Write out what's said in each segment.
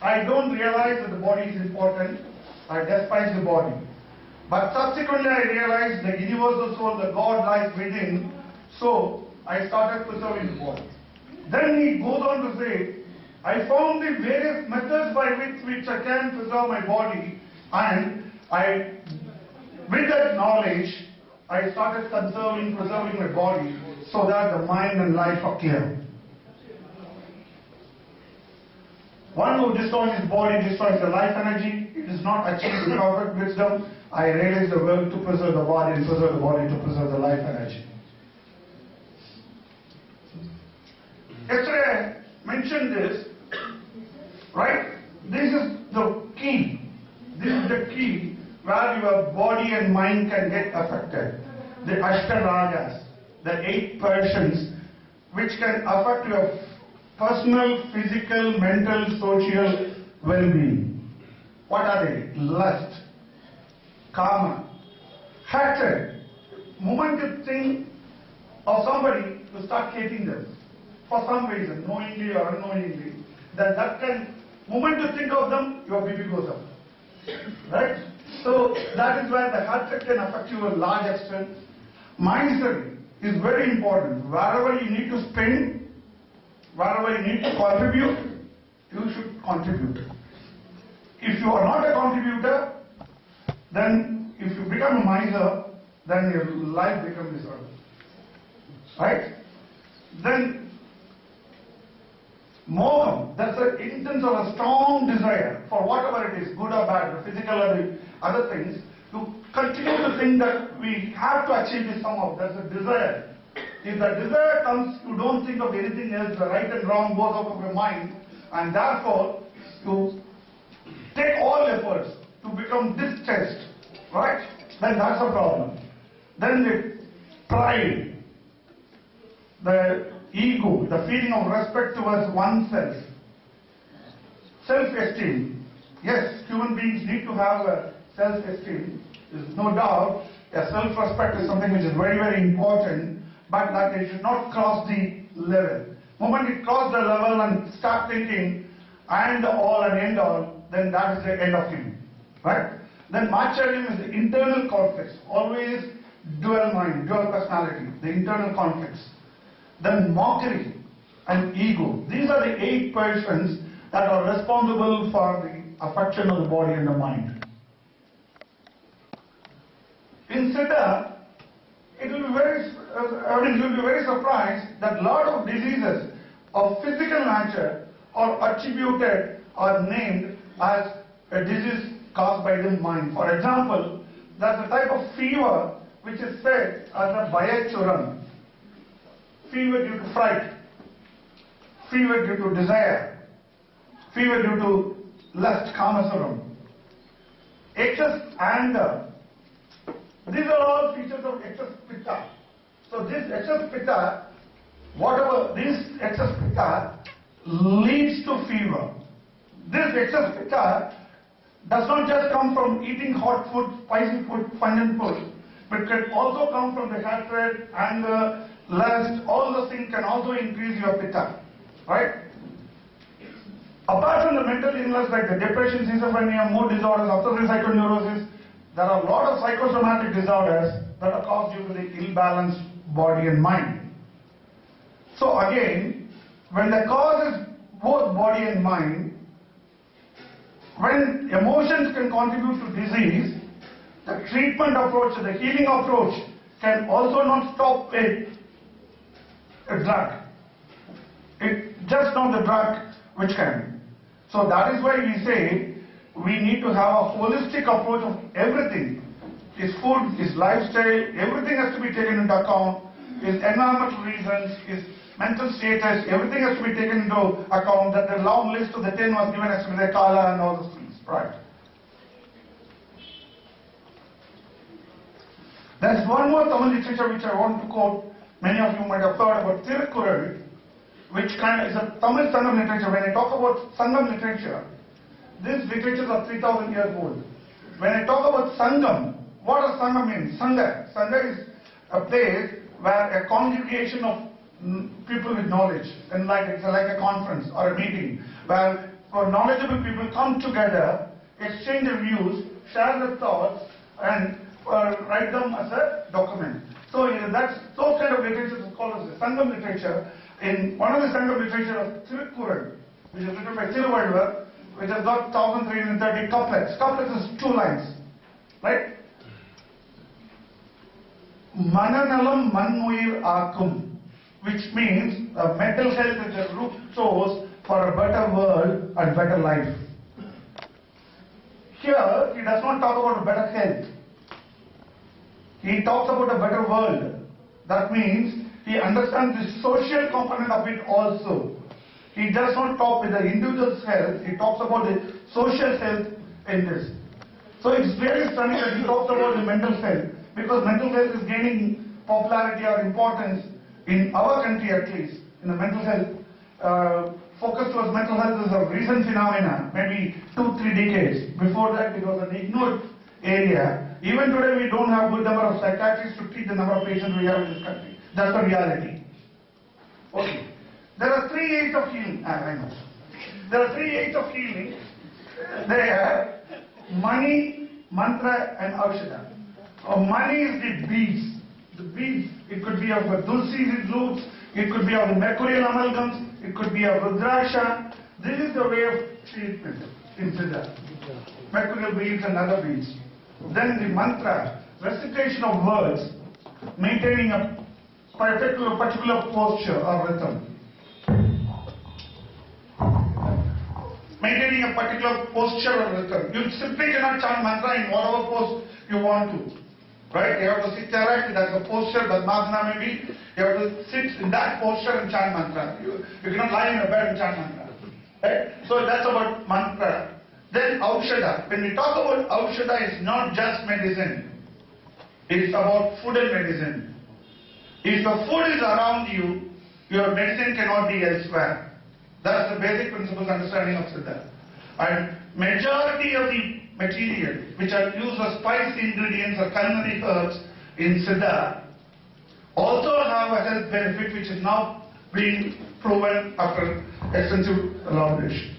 I don't realize that the body is important. I despise the body. But subsequently I realized the universal soul, the God lies within. So I started preserving the body. Then he goes on to say, I found the various methods by which I can preserve my body, and with that knowledge, I started preserving my body so that the mind and life are clear. One who destroys his body destroys the life energy. It is not achieved with perfect wisdom. I realize the will to preserve the body and preserve the body to preserve the life energy. Yesterday I mentioned this, right? This is the key. This is the key where your body and mind can get affected. The Ashtarajas, the 8 passions which can affect your personal, physical, mental, social well-being. What are they? Lust, Kama, hatred. Moment you think of somebody, you start hating them for some reason, knowingly or unknowingly. That can, moment you think of them, your BP goes up. Right? So that is where the hatred can affect you to a large extent. Mindset is very important. Wherever you need to spend, wherever you need to contribute, you should contribute. If you are not a contributor, then if you become a miser, then your life becomes miserable. Right? Then, moham, that's an intense or a strong desire for whatever it is, good or bad, the physical or the other things, to continue to think that we have to achieve this somehow. That's a desire. If the desire comes, you don't think of anything else, the right and wrong goes out of your mind, and therefore you take all efforts to become distanced, right? Then that's a problem. Then the pride, the ego, the feeling of respect towards oneself, self-esteem. Yes, human beings need to have a self-esteem. There's no doubt. A self-respect is something which is very, very important, but that it should not cross the level. The moment it crosses the level and start thinking, I am the all and end all, then that is the end of him. Right? Then Macharyam is the internal conflicts, always dual mind, dual personality, the internal conflicts. Then mockery and ego. These are the 8 passions that are responsible for the affection of the body and the mind. In Siddha, you'll be very surprised that a lot of diseases of physical nature are attributed or named as a disease caused by the mind. For example, there's a type of fever which is said as a Bayachuram. Fever due to fright, fever due to desire, fever due to lust, Kamasuram, excess anger. These are all features of excess pitta. So this excess pitta, this excess pitta leads to fever. This excess pitta does not just come from eating hot food, spicy food, pungent food, but it can also come from the hatred, anger, lust. All those things can also increase your pitta. Right? Apart from the mental illness like the depression, schizophrenia, mood disorders, obsessive psychoneurosis, there are a lot of psychosomatic disorders that are caused due to the ill-balanced body and mind. So again, when the cause is both body and mind, when emotions can contribute to disease, the treatment approach, the healing approach can also not stop a drug. It's just not the drug which can. So that is why we say we need to have a holistic approach of everything. His food, his lifestyle, everything has to be taken into account. His environmental reasons, his mental status, everything has to be taken into account. That the long list of the 10 was given as to the Kala and all those things. Right. There's one more Tamil literature which I want to quote. Many of you might have heard about Tirukkural, which kind of is a Tamil Sangam literature. When I talk about Sangam literature, these literatures are 3,000 years old. When I talk about Sangam, what does Sangam mean? Sangha. Sangha is a place where a congregation of people with knowledge, and it's like a conference or a meeting, where for knowledgeable people come together, exchange their views, share their thoughts, and write them as a document. So that's those kind of literature is called as the Sangam literature. In one of the Sangam literature of Tirukkural, which is written by Thiruvalluvar, which has got 1330 couplets. Couplets is 2 lines, right? Mananalam Mannuir Akum, which means mental health is the root source for a better world and better life. Here, he does not talk about a better health. He talks about a better world. That means he understands the social component of it also. He does not talk with the individual's health, he talks about the social health in this. So it's very stunning that he talks about the mental health, because mental health is gaining popularity or importance in our country at least. In the mental health, focus towards mental health is a recent phenomenon, maybe 2-3 decades. Before that it was an ignored area. Even today we don't have good number of psychiatrists to treat the number of patients we have in this country. That's the reality. Okay. There are 3 aids of healing. I know. There are 3 aids of healing. They are money, mantra, and aushadha. Money is the beads. The beads, it could be of tulsi roots, it could be of the mercurial amalgams, it could be of rudraksha. This is the way of treatment in Siddha. Mercurial beads and other beads. Then the mantra, recitation of words, maintaining a particular posture or rhythm. Maintaining a particular posture or rhythm. You simply cannot chant mantra in whatever pose you want to. Right? You have to sit erect, that's the posture, Padmasana maybe. You have to sit in that posture and chant mantra. You cannot lie in a bed and chant mantra. Right? So that's about mantra. Then aushadha. When we talk about aushadha, it's not just medicine. It's about food and medicine. If the food is around you, your medicine cannot be elsewhere. That's the basic principles understanding of Siddha. And majority of the material which are used as spice ingredients or culinary herbs in Siddha also have a health benefit which is now being proven after extensive elaboration.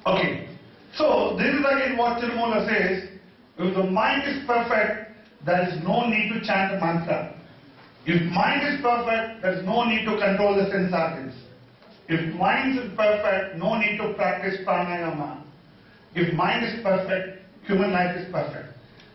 Okay, so this is again what Tirumala says, if the mind is perfect, there is no need to chant a mantra. If mind is perfect, there is no need to control the sense organs. If mind is perfect, no need to practice pranayama. If mind is perfect, human life is perfect.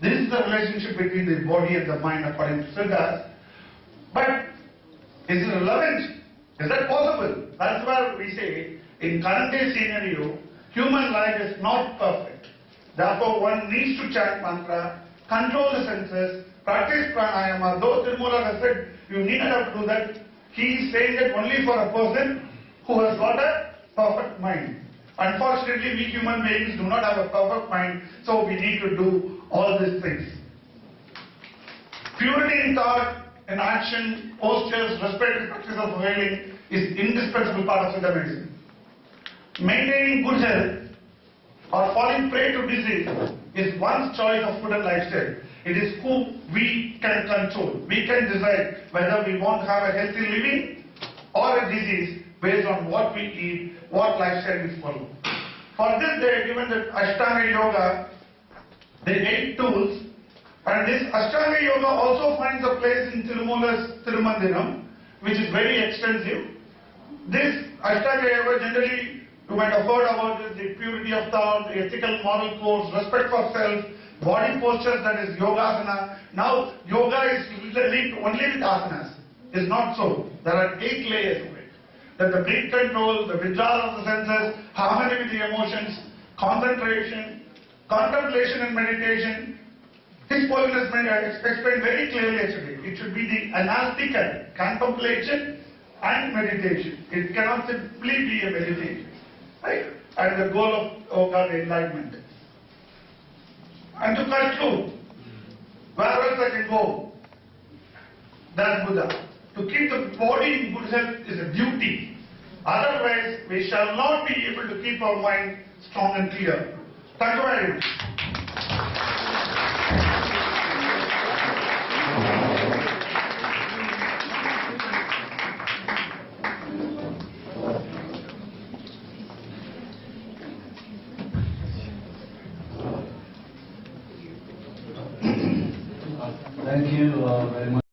This is the relationship between the body and the mind according to Siddhas. But is it relevant? Is that possible? That's where we say, in current day scenario, human life is not perfect. Therefore, one needs to chant mantra, control the senses, practice pranayama. Though Tirumala has said you need not have to do that, he is saying that only for a person who has got a perfect mind. Unfortunately, we human beings do not have a perfect mind, so we need to do all these things. Purity in thought, in action, postures, respect and practice of healing is indispensable part of Siddha medicine. Maintaining good health or falling prey to disease is one's choice of food and lifestyle. It is who we can control. We can decide whether we want to have a healthy living or a disease based on what we eat, what lifestyle we follow. For this they are given the Ashtanga Yoga, the 8 tools, and this Ashtanga Yoga also finds a place in Tirumala's Tirumandiram, which is very extensive. This Ashtanga Yoga generally, you might have heard about it, the purity of thought, the ethical moral codes, respect for self, body postures, that is Yogasana. Now yoga is linked only with asanas. It's not so. There are 8 layers of it. That the breath control, the withdrawal of the senses, harmony with the emotions, concentration, contemplation and meditation. His Holiness explained very clearly yesterday. It should be the analytical contemplation and meditation. It cannot simply be a meditation. Right? And the goal of yoga, the enlightenment. And to conclude, where else I can go? That's Buddha. To keep the body in good health is a duty. Otherwise, we shall not be able to keep our mind strong and clear. Thank you very much. Thank you very much.